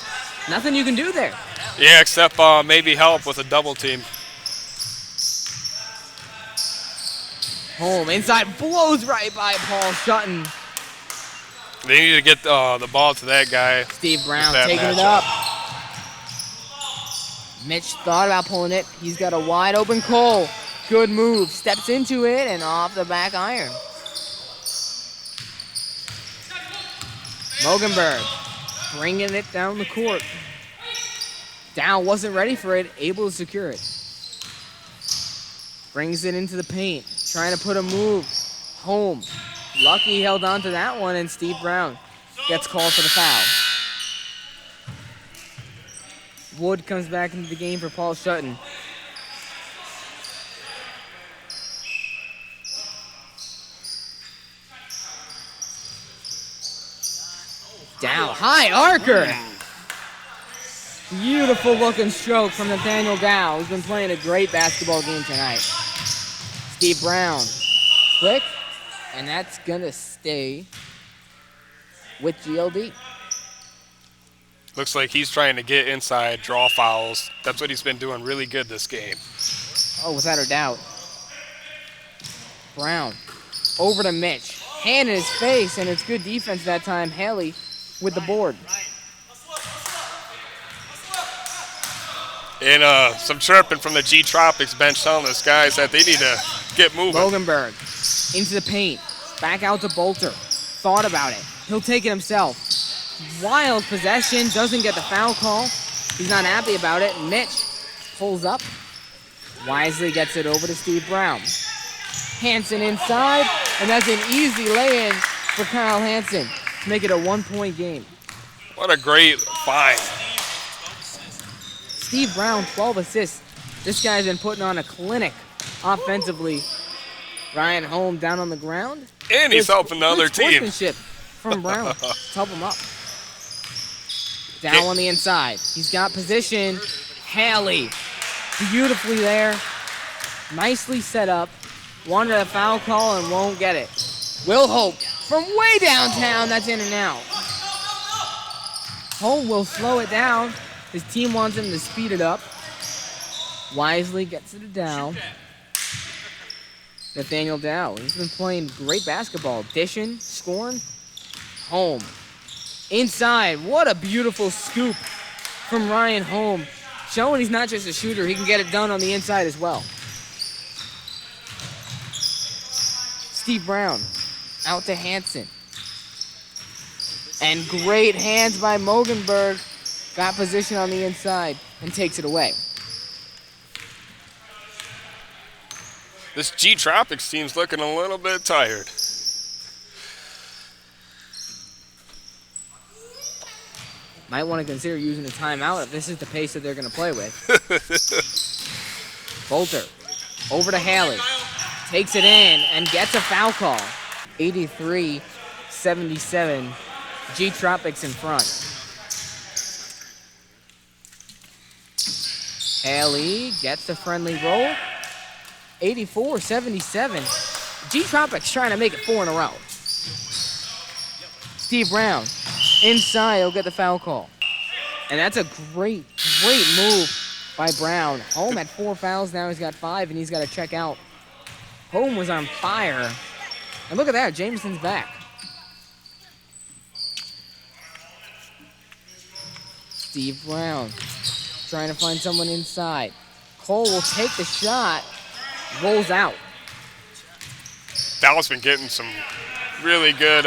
nothing you can do there. Yeah, except maybe help with a double team. Home inside, blows right by Paul Sutton. They need to get the ball to that guy. Steve Brown that taking it matchup. up. Mitch thought about pulling it. He's got a wide open Cole. Good move. Steps into it and off the back iron. Mogenberg bringing it down the court. Dow wasn't ready for it, able to secure it. Brings it into the paint, trying to put a move home. Lucky he held on to that one, and Steve Brown gets called for the foul. Wood comes back into the game for Paul Sutton. Down, high archer. Beautiful looking stroke from Nathaniel Dow, who's been playing a great basketball game tonight. Steve Brown, quick, and that's gonna stay with GLD. Looks like he's trying to get inside, draw fouls. That's what he's been doing really good this game. Oh, without a doubt. Brown, over to Mitch. Hand in his face, and it's good defense that time. Haley with the board. And some chirping from the G Tropics bench telling us guys that they need to get moving. Loganberg into the paint. Back out to Bolter. Thought about it. He'll take it himself. Wild possession. Doesn't get the foul call. He's not happy about it. Mitch pulls up. Wisely gets it over to Steve Brown. Hansen inside. And that's an easy lay-in for Kyle Hansen to make it a 1-point game. What a great find. Steve Brown, 12 assists. This guy's been putting on a clinic offensively. Ryan Holm down on the ground. And he's helping the other team. Sportsmanship from Brown to help him up. Down on the inside. He's got position. Haley, beautifully there. Nicely set up. Wanted a foul call and won't get it. Will Hope from way downtown. That's in and out. Holm will slow it down. His team wants him to speed it up. Wisely gets it down. Nathaniel Dow, he's been playing great basketball. Dishing, scoring. Holm. Inside, what a beautiful scoop from Ryan Holm. Showing he's not just a shooter, he can get it done on the inside as well. Steve Brown, out to Hansen. And great hands by Mogenberg. Got position on the inside and takes it away. This G Tropics team's looking a little bit tired. Might want to consider using a timeout if this is the pace that they're going to play with. Bolter, over to Haley. Takes it in and gets a foul call. 83-77, G Tropics in front. Haley gets the friendly roll. 84-77. G Tropics trying to make it 4 in a row. Steve Brown inside, he'll get the foul call. And that's a great move by Brown. Holm had 4 fouls, now he's got 5, and he's got to check out. Holm was on fire. And look at that, Jameson's back. Steve Brown trying to find someone inside. Cole will take the shot, rolls out. Dow's been getting some really good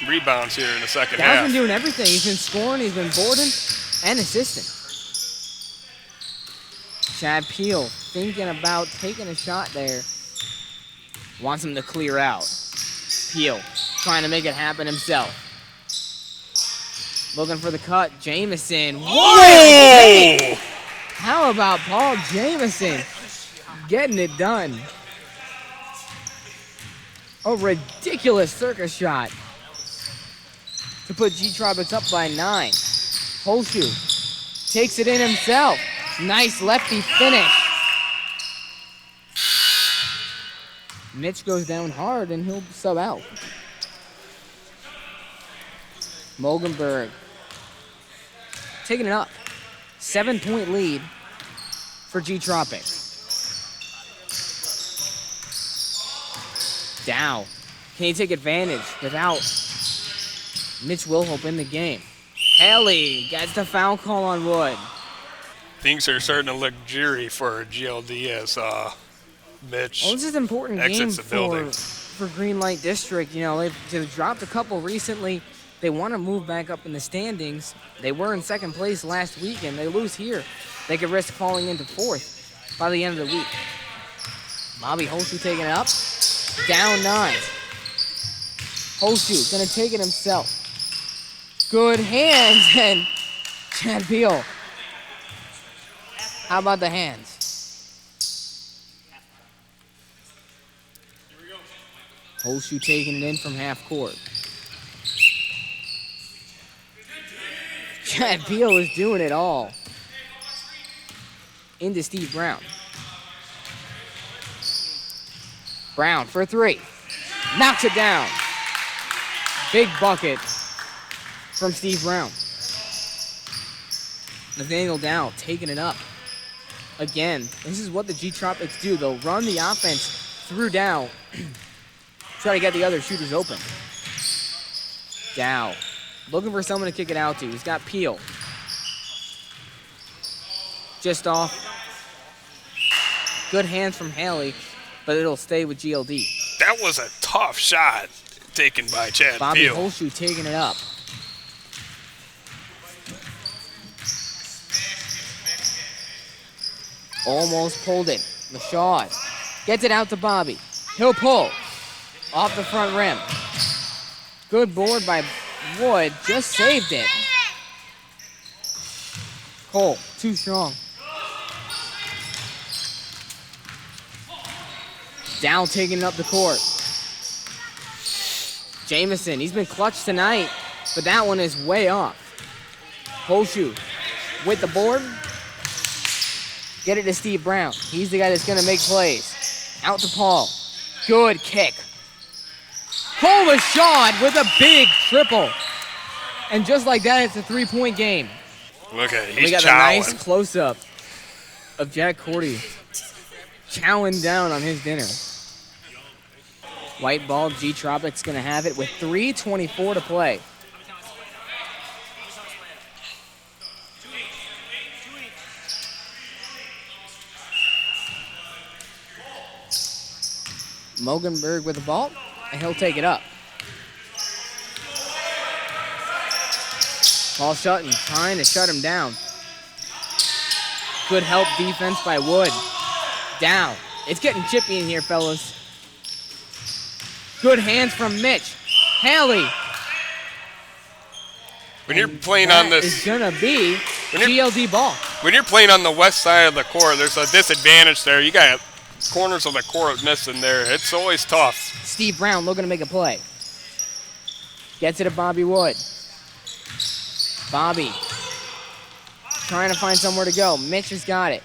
rebounds here in the second half. Dow's been doing everything. He's been scoring, he's been boarding, and assisting. Chad Peel thinking about taking a shot there. Wants him to clear out. Peel trying to make it happen himself. Looking for the cut. Jamison. Whoa! How about Paul Jamison getting it done? A ridiculous circus shot to put G Tropics up by 9. Holshoe takes it in himself. Nice lefty finish. Mitch goes down hard and he'll sub out. Mogenberg taking it up. 7-point lead for G Tropics. Dow. Can he take advantage without Mitch Wilhope in the game? Haley gets the foul call on Wood. Things are starting to look dreary for GLD as Mitch Well, this is an important game exits the building. for Green Light District. You know, they've dropped a couple recently. They want to move back up in the standings. They were in second place last weekend. They lose here. They could risk falling into 4th by the end of the week. Bobby Holshoe taking it up. Down 9. Holshoe going to take it himself. Good hands, and Chad Peel. How about the hands? Holshoe taking it in from half court. Chad Peel is doing it all. into Steve Brown. Brown for three. Knocks it down. Big bucket from Steve Brown. Nathaniel Dow taking it up. Again, this is what the G-Tropics do. They'll run the offense through Dow. Try to get the other shooters open. Dow looking for someone to kick it out to. He's got Peel. Just off. Good hands from Haley, but it'll stay with GLD. That was a tough shot taken by Chad Bobby Peel. Holshoe taking it up. Almost pulled it. Mashad gets it out to Bobby. He'll pull off the front rim. Good board by Wood. Just saved it. Cole, too strong. Dow taking it up the court. Jamison, he's been clutch tonight, but that one is way off. Holshoe with the board. Get it to Steve Brown. He's the guy that's going to make plays. Out to Paul. Good kick. Cole Mashad with a big triple. And just like that, it's a three-point game. Look at it. He's We got chowing. a nice close-up of Jack Cordy chowing down on his dinner. White ball, G-Tropics going to have it with 3:24 to play. Mogenberg with the ball, and he'll take it up. Paul Sutton trying to shut him down. Good help defense by Wood. Down. It's getting chippy in here, fellas. Good hands from Mitch. Haley. When you're playing on That this, is gonna be When you're- GLD ball. when you're playing on the west side of the court, there's a disadvantage there. You got corners of the court missing there. It's always tough. Steve Brown looking to make a play. Gets it to Bobby Wood. Bobby trying to find somewhere to go. Mitch has got it.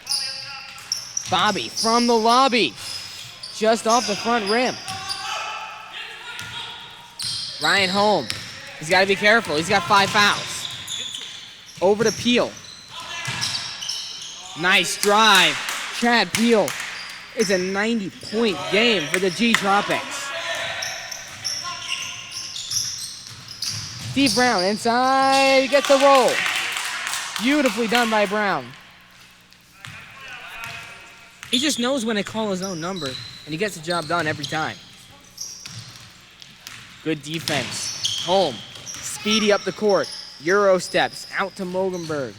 Bobby from the lobby. Just off the front rim. Ryan Holm. He's got to be careful. He's got 5 fouls. Over to Peel. Nice drive. Chad Peel. It's a 90-point game for the G-Tropics. Steve Brown inside, gets the roll. Beautifully done by Brown. He just knows when to call his own number, and he gets the job done every time. Good defense. Holm, speedy up the court. Euro steps, out to Mogenberg.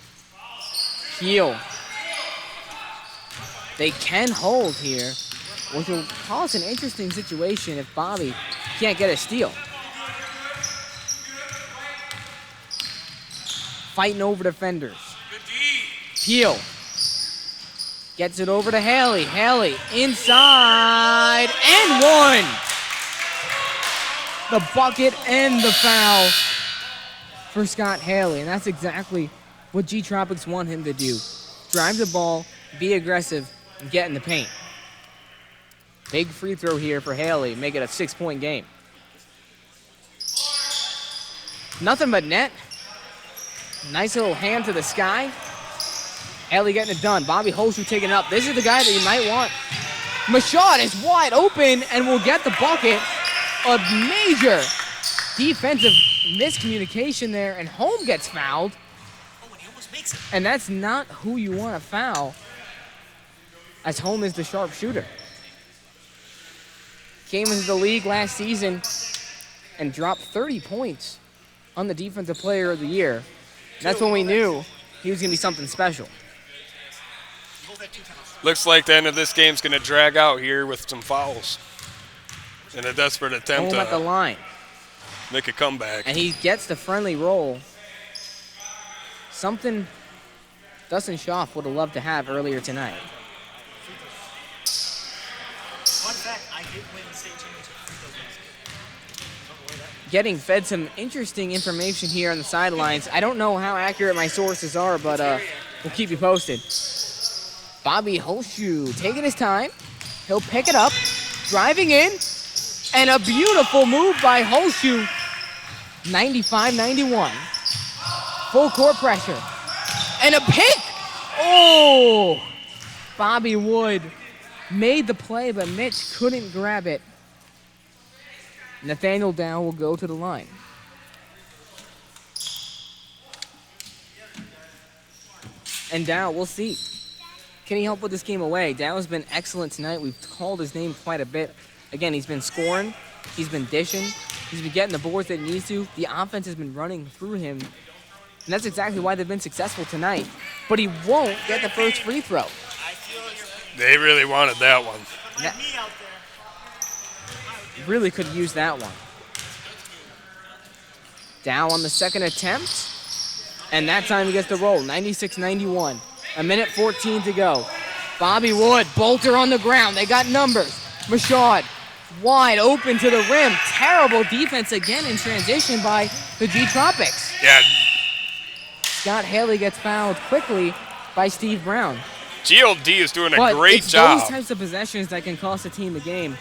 Heel. They can hold here, which will cause an interesting situation if Bobby can't get a steal. Fighting over defenders. Peel gets it over to Haley. Haley inside and one. The bucket and the foul for Scott Haley, and that's exactly what G-Tropics want him to do. Drive the ball, be aggressive, and get in the paint. Big free throw here for Haley, make it a 6-point game. Nothing but net. Nice little hand to the sky. Haley getting it done. Bobby Holshoe taking it up. This is the guy that you might want. Mashad is wide open and will get the bucket. A major defensive miscommunication there, and Holm gets fouled. And that's not who you want to foul, as Holm is the sharpshooter. Came into the league last season and dropped 30 points on the Defensive Player of the Year. And that's when we knew he was going to be something special. Looks like the end of this game's going to drag out here with some fouls in a desperate attempt Holm at the to line. make a comeback. And he gets the friendly roll. Something Dustin Schaff would have loved to have earlier tonight. Fun fact, I did win the state championship free throw basket. Getting fed some interesting information here on the sidelines. I don't know how accurate my sources are, but we'll keep you posted. Bobby Holshoe taking his time. He'll pick it up, driving in, and a beautiful move by Holshoe. 95-91. Full court pressure. And a pick! Oh! Bobby Wood made the play, but Mitch couldn't grab it. Nathaniel Dow will go to the line. And Dow, we'll see. Can he help with this game away? Dow has been excellent tonight. We've called his name quite a bit. Again, he's been scoring. He's been dishing. He's been getting the boards that he needs to. The offense has been running through him. And that's exactly why they've been successful tonight. But he won't get the first free throw. They really wanted that one. Really could use that one. Dow on the second attempt. And that time he gets the roll. 96-91. A minute 14 to go. Bobby Wood, Bolter on the ground. They got numbers. Mashaud, wide open to the rim. Terrible defense again in transition by the G Tropics. Yeah, Scott Haley gets fouled quickly by Steve Brown. GLD is doing a But great it's job. those types of possessions that can cost a team the game.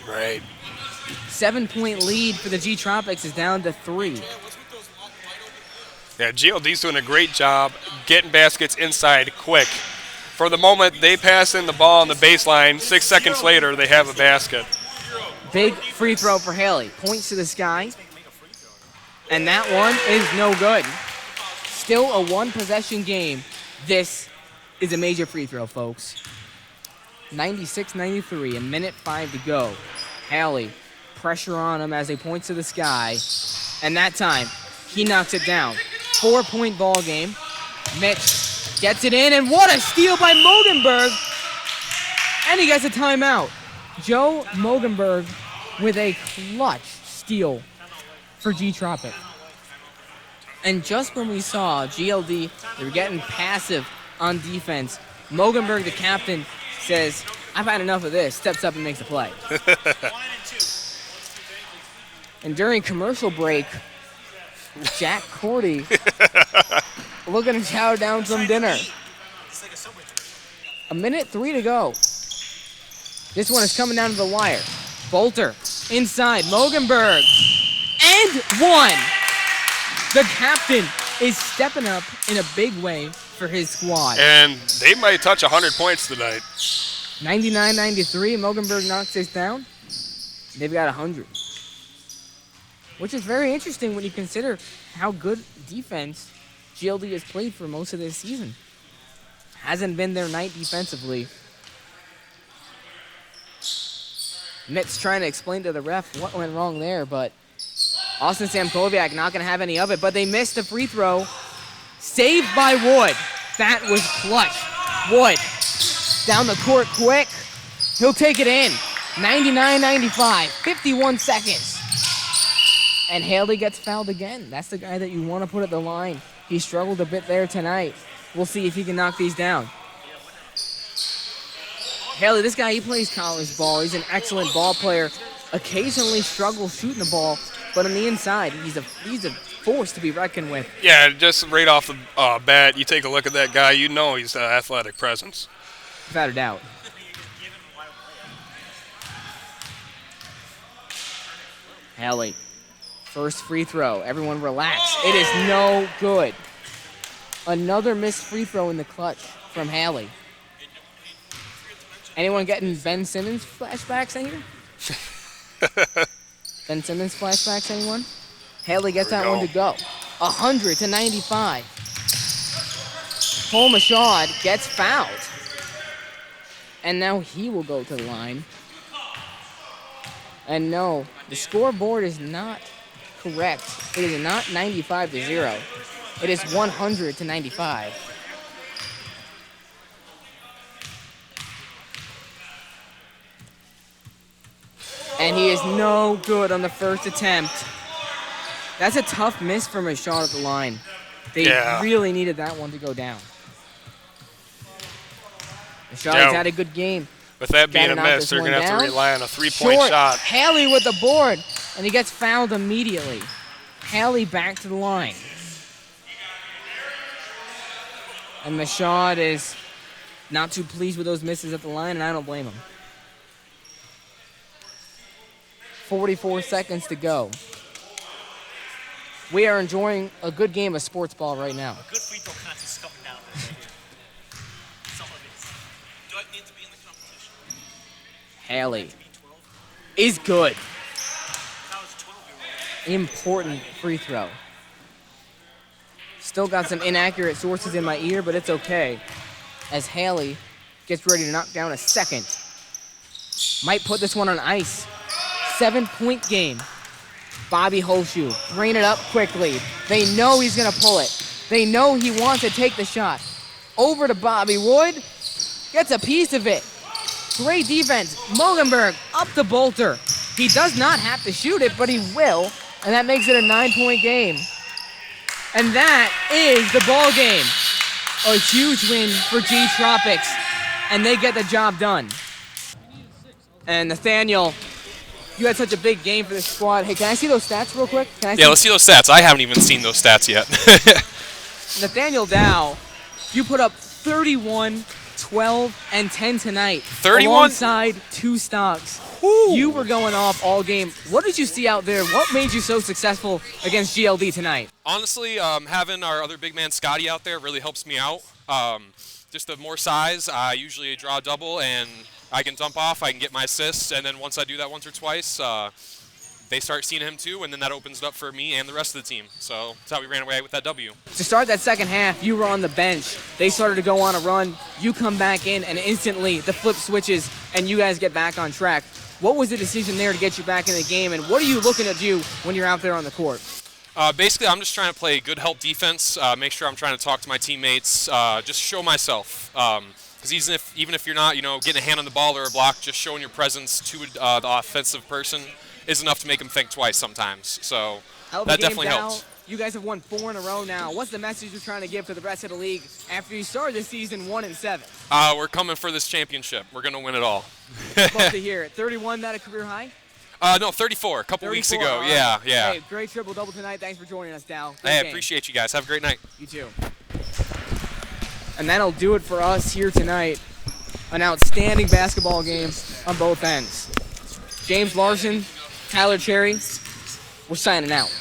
Right. 7-point lead for the G Tropics is down to 3. Yeah, GLD's doing a great job getting baskets inside quick. For the moment they pass in the ball on the baseline, 6 seconds later they have a basket. Big free throw for Haley. Points to the sky. And that one is no good. Still a one-possession game. This is a major free throw, folks. 96-93, a minute 5 to go. Haley, pressure on him as he points to the sky. And that time, he knocks it down. 4-point ball game. Mitch gets it in, and what a steal by Mogenberg. And he gets a timeout. Joe Mogenberg with a clutch steal for G Tropic. And just when we saw GLD, they were getting passive on defense, Mogenberg, the captain, says, I've had enough of this, steps up and makes a play. And during commercial break, Jack Cordy looking to chow down some dinner. A minute 3 to go. This one is coming down to the wire. Bolter inside, Mogenberg, and one. The captain is stepping up in a big way for his squad. And they might touch 100 points tonight. 99-93, Mogenberg knocks this down. They've got 100. Which is very interesting when you consider how good defense GLD has played for most of this season. Hasn't been their night defensively. Mitch trying to explain to the ref what went wrong there, but Austin Samkoviak not going to have any of it, but they missed the free throw. Saved by Wood. That was clutch. Wood down the court quick. He'll take it in. 99-95, 51 seconds. And Haley gets fouled again. That's the guy that you want to put at the line. He struggled a bit there tonight. We'll see if he can knock these down. Haley, this guy, he plays college ball. He's an excellent ball player. Occasionally struggles shooting the ball, but on the inside, he's a force to be reckoned with. Yeah, just right off the bat, you take a look at that guy, you know he's an athletic presence. Without a doubt. Haley, first free throw. Everyone relax. It is no good. Another missed free throw in the clutch from Haley. Anyone getting Ben Simmons flashbacks in here? Ben Simmons flashbacks, anyone? Haley gets that one to go. 100-95. Paul Mashaud gets fouled. And now he will go to the line. And no, the scoreboard is not correct. It is not 95-0. It is 100-95. And he is no good on the first attempt. That's a tough miss from Mashaud at the line. They really needed that one to go down. Mashaud has had a good game. With that being a miss, they're going to have to rely on a three-point shot. Haley with the board, and he gets fouled immediately. Haley back to the line. And Mashaud is not too pleased with those misses at the line, and I don't blame him. 44 seconds to go. We are enjoying a good game of sports ball right now. A good free throw contest is coming down right here. Some of it. Do I need to be in the competition? Haley is good. That was 12-year-old. Important free throw. Still got some inaccurate sources in my ear, but it's okay. As Haley gets ready to knock down a second. Might put this one on ice. 7-point game. Bobby Holshoe, bring it up quickly. They know he's gonna pull it. They know he wants to take the shot. Over to Bobby Wood, gets a piece of it. Great defense, Mogenberg up to Bolter. He does not have to shoot it, but he will, and that makes it a 9-point game. And that is the ball game. A huge win for G Tropics, and they get the job done. And Nathaniel, you had such a big game for this squad. Hey, can I see those stats real quick? Yeah, let's see those stats. I haven't even seen those stats yet. Nathaniel Dow, you put up 31, 12, and 10 tonight. 31? Alongside 2 stocks. Ooh. You were going off all game. What did you see out there? What made you so successful against GLD tonight? Honestly, having our other big man Scotty out there really helps me out. Just the more size, I usually draw a double, and I can dump off, I can get my assists, and then once I do that once or twice, they start seeing him too, and then that opens it up for me and the rest of the team. So that's how we ran away with that W. To start that second half, you were on the bench. They started to go on a run. You come back in, and instantly the flip switches, and you guys get back on track. What was the decision there to get you back in the game, and what are you looking to do when you're out there on the court? Basically, I'm just trying to play good help defense, make sure I'm trying to talk to my teammates, just show myself. Because even if you're not, getting a hand on the ball or a block, just showing your presence to the offensive person is enough to make them think twice sometimes. So that definitely helps. You guys have won 4 in a row now. What's the message you're trying to give to the rest of the league after you started the season 1-7? We're coming for this championship. We're going to win it all. Love to hear it. 31, that a career high? No, 34 a couple weeks 34, ago. right. Yeah. Hey, great triple-double tonight. Thanks for joining us, Dow. Hey, I appreciate you guys. Have a great night. You too. And that'll do it for us here tonight. An outstanding basketball game on both ends. James Larson, Tyler Cherry, we're signing out.